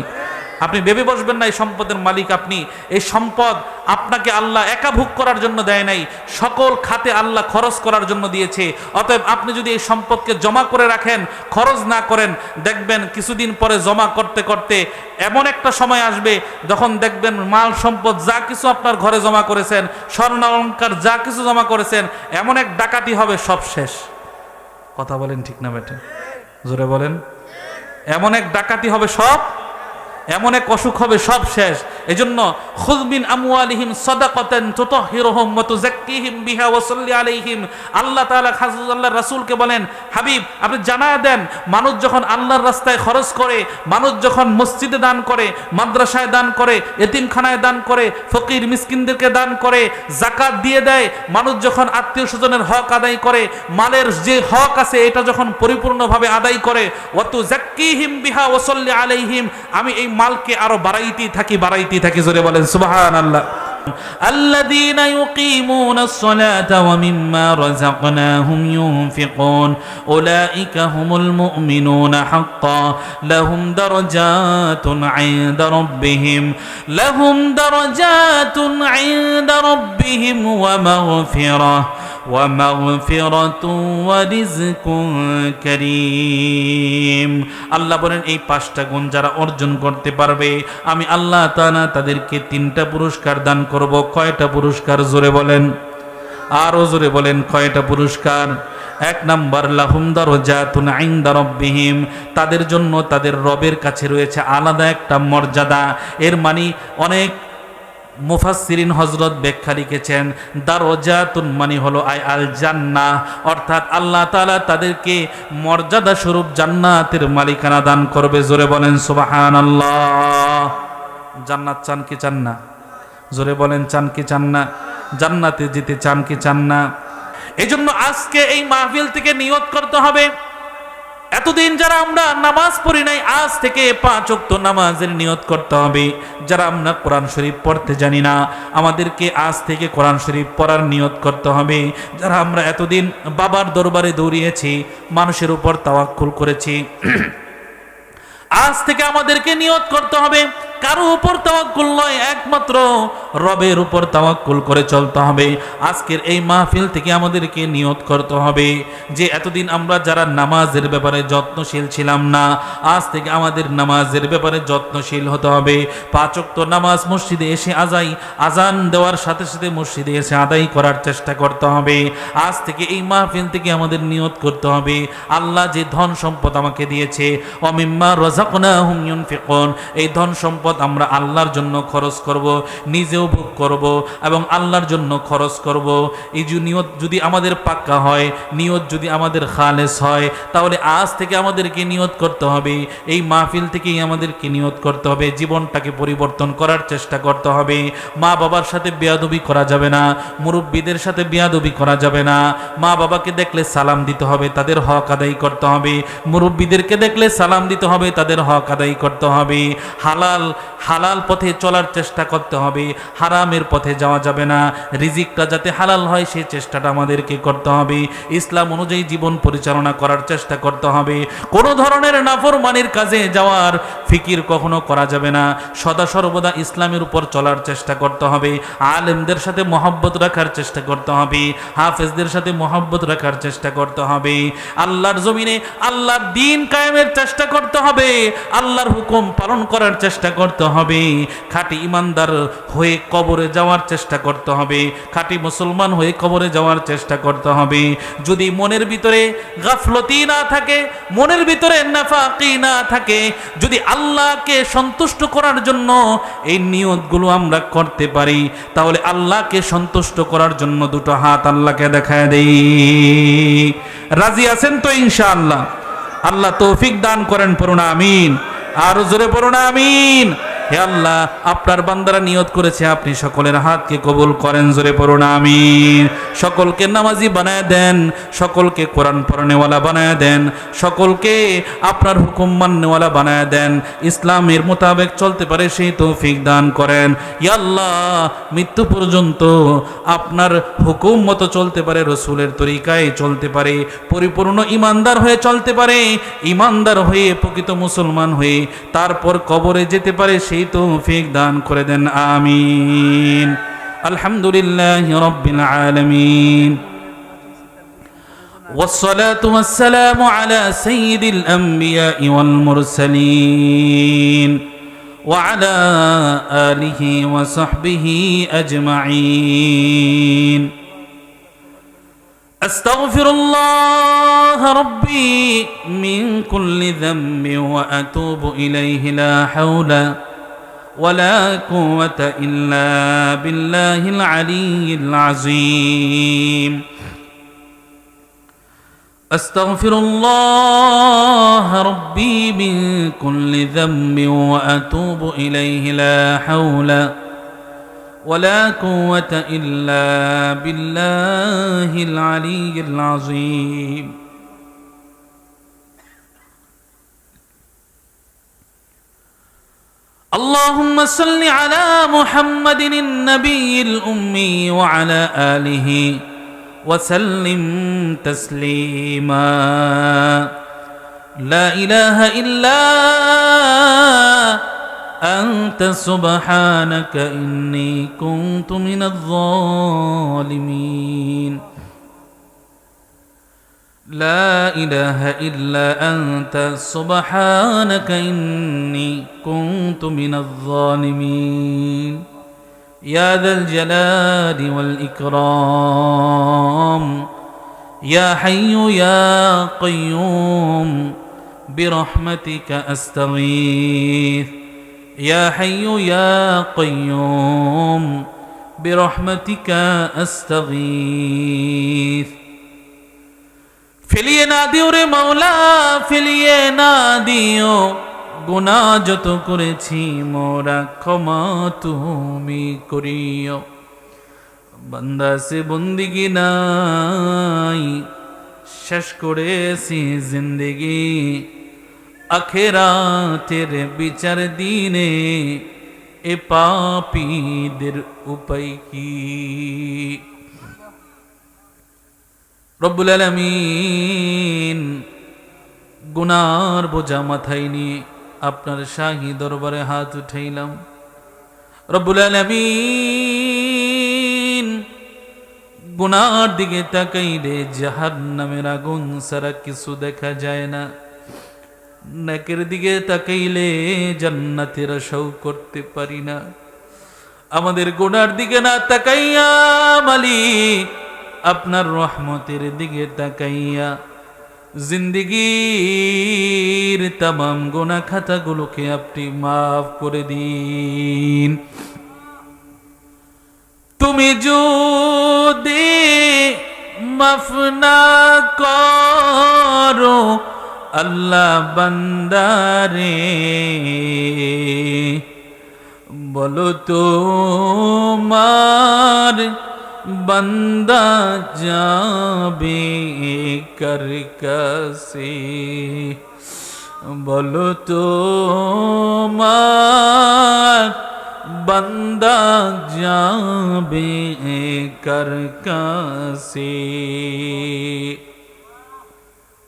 আপনি ভেবে বসবেন না এই সম্পদের মালিক আপনি। এই সম্পদ আপনাকে আল্লাহ একা ভোগ করার জন্য দেয় নাই, সকল খাতে আল্লাহ খরচ করার জন্য দিয়েছে। অতএব আপনি যদি এই সম্পদকে জমা করে রাখেন, খরচ না করেন, দেখবেন কিছুদিন পরে জমা করতে করতে এমন একটা সময় আসবে যখন দেখবেন মাল সম্পদ যা কিছু আপনার ঘরে জমা করেছেন, স্বর্ণ অলংকার যা কিছু জমা করেছেন, এমন এক ডাকাতি হবে সব শেষ। কথা বলেন ঠিক না বেটে? জোরে বলেন। এমন এক ডাকাতি হবে সব, এমন এক অসুখ হবে সব শেষ। এজন্য খুয মিন আমওয়ালিহিম সাদাকাতান তুতাহহিরুহুম ওয়া তুযাক্কিহিম বিহা ওয়া সাল্লি আলাইহিম। আল্লাহ তাআলা আল্লাহর রাসূলকে বলেন, হাবিব আপনি জানায়া দেন, মানুষ যখন আল্লাহর রাস্তায় খরচ করে, মানুষ যখন মসজিদে দান করে, মাদ্রাসায় দান করে, এতিমখানায় দান করে, ফকির মিসকিনদেরকে দান করে, যাকাত দিয়ে দেয়, মানুষ যখন আত্মীয় স্বজনের হক আদায় করে, মালের যে হক আছে এটা যখন পরিপূর্ণভাবে আদায় করে, ওয়া তুযাক্কিহিম বিহা ওয়া সাল্লি আলাইহিম, আমি এই মালকে আরো বাড়াইতেই থাকি। জোরে বলেন সুবহানাল্লাহ। الذين يقيمون الصلاة ومما رزقناهم ينفقون أولئك هم المؤمنون حقا لهم درجات عند ربهم ومغفرة ورزق كريم। আল্লাহ বলেন এই 5টা গুণ যারা অর্জন করতে পারবে আমি আল্লাহ তাআলা তাদেরকে 3টা পুরস্কার দান করব। কয়টা পুরস্কার? জোরে বলেন, আরো জোরে বলেন, কয়টা পুরস্কার? 1 নাম্বার, লাহুম দারাজাতুন ইনদা রাব্বিহিম, তাদের জন্য তাদের রবের কাছে রয়েছে আলাদা একটা মর্যাদা। এর মানে অনেক মুফাসসিরিন হযরত ব্যাখ্যা লিখেছেন দারজাতুন মানে হলো আল জান্নাহ, অর্থাৎ আল্লাহ তাআলা তাদেরকে মর্যাদা স্বরূপ জান্নাতের মালিকানা দান করবে। জোরে বলেন সুবহানাল্লাহ। জান্নাত চান কি চান না? জোরে বলেন চান কি চান না? জান্নাতে যেতে চান কি চান না? এজন্য আজকে এই মাহফিল থেকে নিয়ত করতে হবে, এতদিন যারা আমরা নামাজ পড়ি নাই, আজ থেকে 5 ওয়াক্ত নামাজের নিয়ত করতে হবে। যারা আমরা কোরআন শরীফ পড়তে জানি না, আমাদেরকে আজ থেকে কোরআন শরীফ পড়ার নিয়ত করতে হবে। যারা আমরা এতদিন বাবার দরবারে দৌড়িয়েছি, মানুষের উপর তাওয়াক্কুল করেছি, আজ থেকে আমাদেরকে নিয়ত করতে হবে কারো উপর তাওয়াক্কুল নয়, একমাত্র রবের উপর তাওয়াক্কুল করে চলতে হবে। আজকের এই মাহফিল থেকে আমাদেরকে নিয়ত করতে হবে যে এতদিন আমরা যারা নামাজের ব্যাপারে যত্নশীল ছিলাম না, আজ থেকে আমাদের নামাজের ব্যাপারে যত্নশীল হতে হবে। 5 ওয়াক্ত নামাজ মসজিদে এসে আজান দেওয়ার সাথে সাথে মসজিদে এসে আদায় করার চেষ্টা করতে হবে। আজ থেকে এই মাহফিল থেকে আমাদের নিয়ত করতে হবে আল্লাহ যে ধন সম্পদ আমাকে দিয়েছে, ওয়ামিম্মা রাযাকনাহুম ইউনফিকুন, এই ধন সম্পদ আমরা আল্লাহর জন্য খরচ করব, নিজেও ভোগ করব এবং আল্লাহর জন্য খরচ করব। এই যে নিয়ত যদি আমাদের পাক্কা হয়, নিয়ত যদি আমাদের খালেস হয়, তাহলে আজ থেকে আমাদেরকে নিয়ত করতে হবে, এই মাহফিল থেকেই আমাদেরকে নিয়ত করতে হবে, জীবনটাকে পরিবর্তন করার চেষ্টা করতে হবে। মা বাবার সাথে বেয়াদবি করা যাবে না, মুরব্বীদের সাথে বেয়াদবি করা যাবে না। মা বাবাকে দেখলে সালাম দিতে হবে, তাদের হক আদায় করতে হবে। মুরব্বীদেরকে দেখলে সালাম দিতে হবে, তাদের হক আদায় করতে হবে। হালাল পথে চলার চেষ্টা করতে হবে, হারামের পথে যাওয়া যাবে না। রিজিকটা যাতে হালাল হয় সেই চেষ্টাটা আমাদেরকে করতে হবে। ইসলাম অনুযায়ী জীবন পরিচালনা করার চেষ্টা করতে হবে। কোনো ধরনের নাফরমানির কাজে যাওয়ার ফিকির কখনো করা যাবে না। সদা সর্বদা ইসলামের উপর চলার চেষ্টা করতে হবে। আলেমদের সাথে মহব্বত রাখার চেষ্টা করতে হবে, হাফেজদের সাথে মহব্বত রাখার চেষ্টা করতে হবে। আল্লাহর জমিনে আল্লাহর দ্বীন কায়েমের চেষ্টা করতে হবে, আল্লাহর হুকুম পালন করার চেষ্টা করতে হবে। খাঁটি ইমানদার হয়ে কবরে যাওয়ার চেষ্টা করতে হবে, খাঁটি মুসলমান হয়ে কবরে যাওয়ার চেষ্টা করতে হবে। যদি মনের ভিতরে গাফলতি না থাকে, মনের ভিতরে নাফাকি না থাকে, যদি আল্লাহকে সন্তুষ্ট করার জন্য এই নিয়তগুলো আমরা করতে পারি, তাহলে আল্লাহকে সন্তুষ্ট করার জন্য দুটো হাত আল্লাহকে দেখায় দেই। রাজি আছেন তো ইনশাআল্লাহ? আল্লাহ তৌফিক দান করেন, পড়ুন আমিন। আরো জোরে পড়ুন আমিন। হে আল্লাহ, আপনার বান্দারা নিয়ত করেছে, আপনি সকলের হাতকে কবুল করেন, জোরে পড়ুন আমিন। সকলকে নামাজি বানায় দেন, সকলকে কোরআন পড়নেওয়ালা বানায় দেন, সকলকে আপনার হুকুম মাননেওয়ালা বানায় দেন, ইসলামের মোতাবেক চলতে পারে সেই তৌফিক দান করেন। ইয়া আল্লাহ, মৃত্যু পর্যন্ত আপনার হুকুম মতো চলতে পারে, রসুলের তরিকায় চলতে পারে, পরিপূর্ণ ইমানদার হয়ে চলতে পারে, ইমানদার হয়ে প্রকৃত মুসলমান হয়ে তারপর কবরে যেতে পারে সেই তৌফিক দান করে দেন, আমিন। আলহামদুলিল্লাহি রাব্বিল আলামিন, والصلاة والسلام على سيد الأنبياء والمرسلين وعلى آله وصحبه أجمعين. أستغفر الله ربي من كل ذنب وأتوب إليه، لا حول ولا قوة إلا بالله العلي العظيم. أستغفر الله ربي من كل ذنب وأتوب إليه، لا حول ولا قوة إلا بالله العلي العظيم. اللهم صل على محمد النبي الأمي وعلى آله وسلم تسليما. لا إله إلا أنت سبحانك إني كنت من الظالمين. لا إله إلا أنت سبحانك إني كنت من الظالمين. يا ذا الجلال والإكرام، يا حي يا قيوم، برحمتك أستغيث. ইয়া হাইয়্যু ইয়া কাইয়্যুম বিরহমাতিকা আস্তাগীথ। ফেলিয়ে না দিও রে মাওলা, ফেলিয়ে না দিও, গুনাহ যত করেছি মোরা ক্ষমা তুমি করিও। বান্দা সে বন্দিগি নাই, শেষ করেছি জিন্দেগি, আখেরাতের বিচার দিনে এ পাপীদের উপায় কি? রব্বুল আলামিন গুনার বোঝা মাথায় নিয়ে আপনার শাহী দরবারে হাত উঠাইলাম। রব্বুল আলামিন গুনার দিকে তাকাইলে জাহান্নামের আগুন ছাড়া কিছু দেখা যায় না, নেকের দিকে তাকাইলে জান্নাতের আশাও করতে পারি না। আমাদের গুনার দিকে না তাকাইয়া মালিক আপনার রহমতের দিকে তাকাইয়া জিন্দেগীর तमाम গুনাহ খাতাগুলোকে আপনি মাফ করে দিন। তুমি যদি মাফ না করো আল্লাহ বান্দারে, বলো তোমার বান্দা যাবে কার কাছে, বলো তোমার বান্দা যাবে কার কাছে।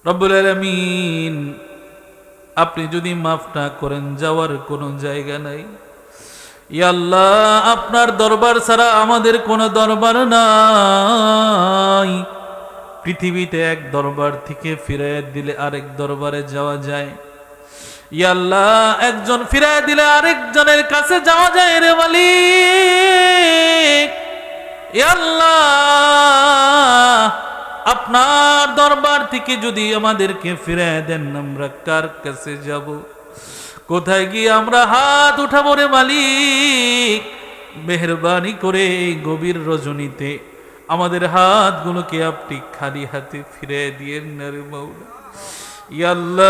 রব্বুল আলামিন আপনি যদি মাফ না করেন যাওয়ার কোনো জায়গা নাই। ইয়া আল্লাহ আপনার দরবার ছাড়া আমাদের কোনো দরবার নাই। পৃথিবীতে এক দরবার থেকে ফিরাইয়া দিলে আরেক দরবারে যাওয়া যায়। ইয়া আল্লাহ একজন ফিরাইয়া দিলে আরেকজনের কাছে যাওয়া যায় রে মালিক। ইয়া আল্লাহ আপনার দরবার থেকে যদি আমাদেরকে ফিরাইয়া দেন আমরা কার কাছে যাব, কোথায় গিয়ে আমরা হাত উঠাবো রে মালিক? মেহেরবানি করে এই গভীর রজনীতে আমাদের হাতগুলোকে আপনি খালি হাতে ফিরে দিয়েন না রে মাওলা। ইয়া আল্লাহ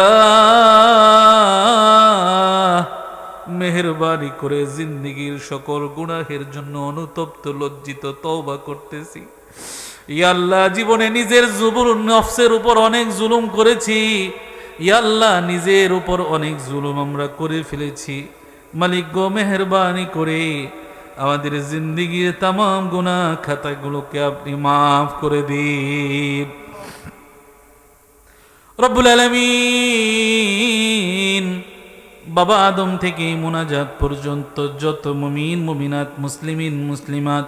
মেহেরবানি করে জিন্দেগীর সকল গুনাহের জন্য অনুতপ্ত লজ্জিত তওবা করতেছি। ইয়া আল্লাহ জীবনে নিজের নফসের উপর অনেক জুলুম করেছি। ইয়া আল্লাহ নিজের উপর অনেক জুলুম আমরা করে ফেলেছি। মালিক গো মেহেরবানি করে আমাদের জিন্দেগীর तमाम গুনাহ খাতাগুলোকে আপনি মাফ করে দিন। রব্বুল আলামিন বাবা আদম থেকে মুনাজাত পর্যন্ত যত মুমিন মুমিনাত মুসলিমিন মুসলিমাত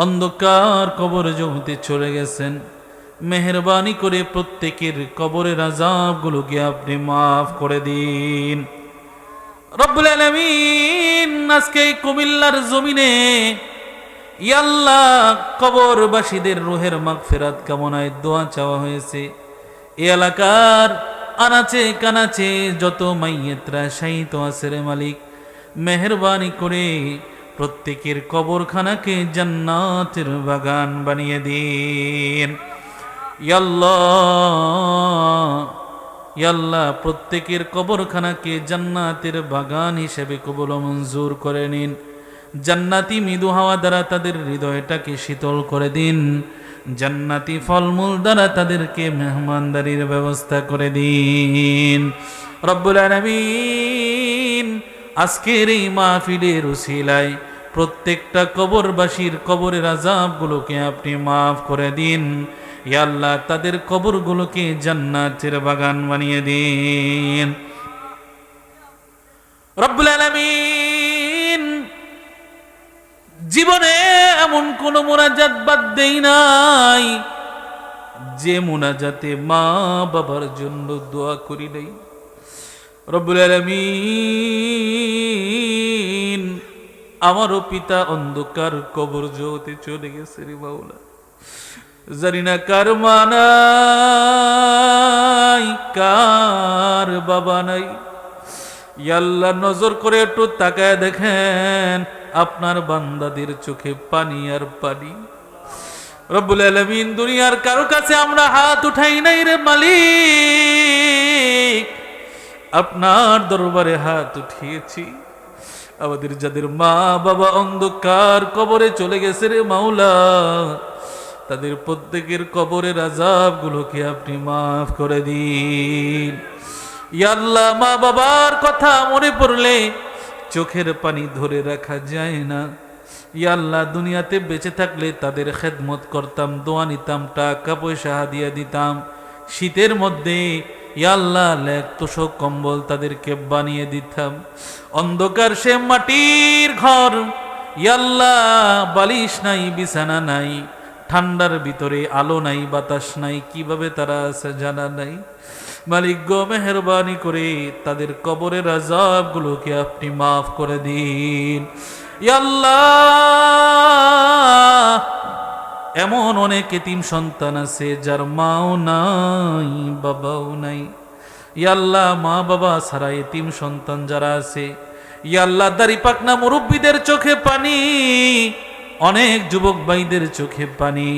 অন্ধকার কবর জমিতে চলে গেছেন, মেহেরবানি করে প্রত্যেকের কবরের আযাবগুলোকে আপনি মাফ করে দিন। রব্বুল আলামিন আজকে এই কুমিল্লার জমিনে ইয়া আল্লাহ কবরবাসীদের রূহের মাগফিরাত কামনায় দোয়া চাওয়া হয়েছে। এই এলাকার আনাচে কানাচে যত মাইয়েতরা শায়িত আছে রে মালিক, মেহেরবানি করে প্রত্যেকের কবরখানাকে জান্নাতের বাগান বানিয়ে দিন। ইয়া আল্লাহ প্রত্যেকের কবরখানাকে জান্নাতের বাগান হিসেবে কবুল মঞ্জুর করে নিন। জান্নাতি মৃদু হাওয়া দ্বারা তাদের হৃদয়টাকে শীতল করে দিন। জান্নাতি ফলমূল দ্বারা তাদেরকে মেহমানদারির ব্যবস্থা করে দিন। রব্বুল আলামিন আজকের এই মাহফিলের উসিলায় প্রত্যেকটা কবরবাসীর কবরের আযাবগুলোকে আপনি মাফ করে দিন। ইয়া আল্লাহ তাদের কবরগুলোকে জান্নাতের বাগান বানিয়ে দিন। রব্বুল আলামিন জীবনে এমন কোন মুনাজাত বাদ দেই নাই যে মুনাজাতে মা বাবার জন্য দোয়া করি নাই। রব্বুল আলামিন আমারও পিতা অন্ধকার কবর জগতে চলে গেছে রে মাওলা, জানি না কার মা নাই কার বাবা নাই, ইয়া আল্লাহ নজর করে একটু তাকায় দেখেন আপনার বান্দাদের চোখে পানি আর পানি। রব্বুল আলামিন দুনিয়ার কারো কাছে আমরা হাত উঠাই নাই রে মালিক, আপনার দরবারে হাত উঠিয়েছি। আমাদের যাদের মা বাবা অন্ধকার কবরে চলে গেছে রে মাওলা, তাদের প্রত্যেকের কবরের আযাবগুলোকে আপনি মাফ করে দিন। ইয়া আল্লাহ মা বাবার কথা মনে পড়লে চোখের পানি ধরে রাখা যায় না। ইয়া আল্লাহ দুনিয়াতে বেঁচে থাকলে তাদের খেদমত করতাম, দোয়া নিতাম, টাকা পয়সা হাদিয়া দিতাম। শীতের মধ্যে ইয়া আল্লাহ লেক তোষক কম্বল তাদেরকে বানিয়ে দিতাম। অন্ধকার সে মাটির ঘর, ইয়া আল্লাহ বালিশ নাই, বিছানা নাই, ঠান্ডার ভিতরে আলো নাই, বাতাস নাই, কিভাবে তারা আছে জানা নাই। মালিক গো মেহেরবানি করে তাদের কবরের আযাবগুলোকে আপনি মাফ করে দিন। ইয়া আল্লাহ এমন অনেক এতিম সন্তান আছে যার মাও নাই বাবাও নাই। ইয়া আল্লাহ মা বাবা ছাড়া এতিম সন্তান যারা আছে, ইয়া আল্লাহ দাড়ি পাকনা মুরব্বীদের চোখে পানি, অনেক যুবক ভাইদের চোখে পানি।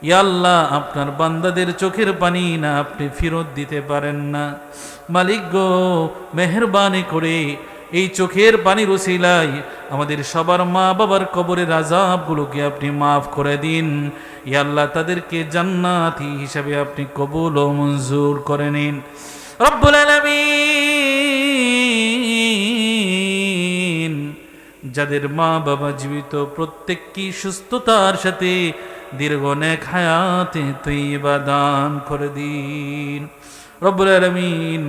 ইয়া আল্লাহ আপনার বান্দাদের চোখের পানি না আপনি ফেরত দিতে পারেন না। মালিক গো মেহেরবানি করে এই চোখের পানির উসিলায় আমাদের সবার মা বাবার কবরের আযাবগুলোকে আপনি মাফ করে দিন। ইয়া আল্লাহ তাদেরকে জান্নাতি হিসাবে আপনি কবুল ও মঞ্জুর করে নিন। রব্বুল আলামিন যাদের মা বাবা জীবিত প্রত্যেককে সুস্থতার সাথে দীর্ঘ নেক হায়াতে তৈয়বা দান করে দিন। রব্বুল আলামিন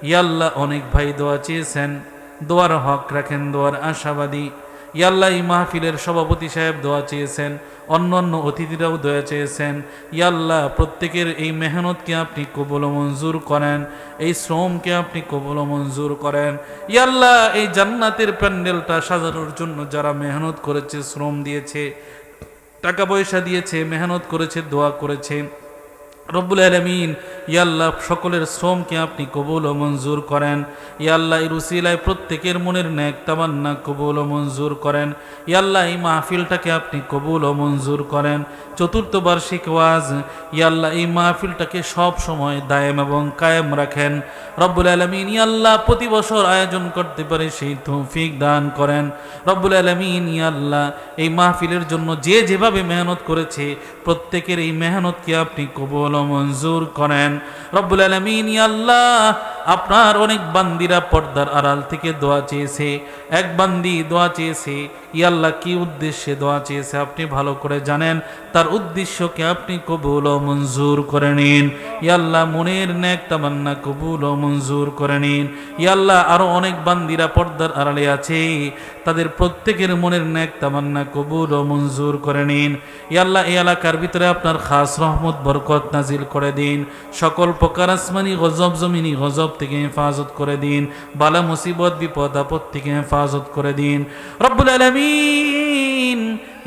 ইয়া আল্লাহ অনেক ভাই দোয়া চেয়েছেন, দোয়ার হক রাখেন, দোয়ার আশাবাদী। ইয়া আল্লাহ এই মাহফিলের সভাপতি সাহেব দোয়া চেয়েছেন, অন্যান্য অতিথিরাও দোয়া চেয়েছেন। ইয়া আল্লাহ প্রত্যেকের এই মেহনতকে আপনি কবুল ও মঞ্জুর করেন, এই শ্রমকে আপনি কবুল ও মঞ্জুর করেন। ইয়া আল্লাহ এই জান্নাতের প্যান্ডেলটা সাজানোর জন্য যারা মেহনত করেছে, শ্রম দিয়েছে, টাকা পয়সা দিয়েছে, মেহনত করেছে, দোয়া করেছে, রব্বুল আলামিন ইয়া আল্লাহ সকলের শ্রমকে আপনি কবুল ও মঞ্জুর করেন। ইয়া আল্লাহ এই উসিলায় প্রত্যেকের মনের নেক তামান্না কবুল ও মঞ্জুর করেন। ইয়া আল্লাহ এই মাহফিলটাকে আপনি কবুল ও মঞ্জুর করেন। চতুর্থ বার্ষিক ওয়াজ ইয়া আল্লাহ এই মাহফিলটাকে সব সময় দায়েম এবং কায়েম রাখেন। রব্বুল আলামিন ইয়া আল্লাহ প্রতি বছর আয়োজন করতে পারে সেই তৌফিক দান করেন। রব্বুল আলামিন ইয়া আল্লাহ এই মাহফিলের জন্য যে যেভাবে মেহনত করেছে প্রত্যেকের এই মেহনতকে আপনি কবুল ও মঞ্জুর করেন। রব্বুল আলামিন ইয়া আল্লাহ আপনার অনেক বান্দিরা পর্দার আড়াল থেকে দোয়া চেয়েছে। এক বান্দি দোয়া চেয়েছে, ইয়া আল্লাহ কি উদ্দেশ্যে দোয়া চেয়েছে আপনি ভালো করে জানেন। তার উদ্দেশ্যকে আপনি কবুল ও মঞ্জুর করে নিন। ইয়া আল্লাহ মনের নেক তামান্না কবুল ও মঞ্জুর করে নিন। ইয়া আল্লাহ আরো অনেক বান্দিরা পর্দার আড়ালে আছে, তাদের প্রত্যেকের মনের নেক তামান্না কবুল ও মঞ্জুর করে নিন। ইয়া আল্লাহ এই এলাকার ভিতরে আপনার খাস রহমত বরকত নাজিল করে দিন। সকল প্রকার আসমানি গজব জমিনি গজব থেকে হেফাজত করে দিন। বালা মুসিবত বিপদ আপদ থেকে হেফাজত করে দিন। রব্বুল আলামিন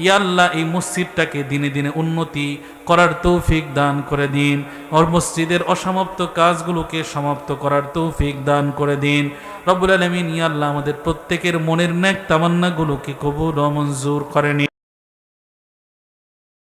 ইয়া আল্লাহ এই মসজিদটাকে দিনে দিনে উন্নতি করার তৌফিক দান করে দিন। ওর মসজিদের অসমাপ্ত কাজগুলোকে সমাপ্ত করার তৌফিক দান করে দিন। রব্বুল আলামিন ইয়া আল্লাহ আমাদের প্রত্যেকের মনের নেক তামান্নাগুলোকে কবুল ও মঞ্জুর করে নিন।